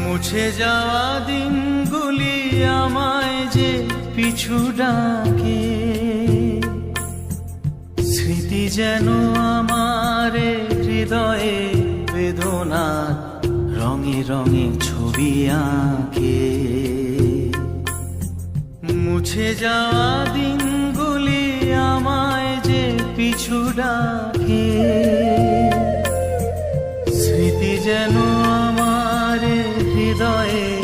মুছে যাওয়া দিনগুলি আমায় যে পিছু ডাকে, স্মৃতি যেন আমার হৃদয়ে বেদনার রঙে রঙে ছবি আঁকে। মুছে যাওয়া দিনগুলি আমায় যে পিছু ডাকে, স্মৃতি যেন আমার হৃদয়ে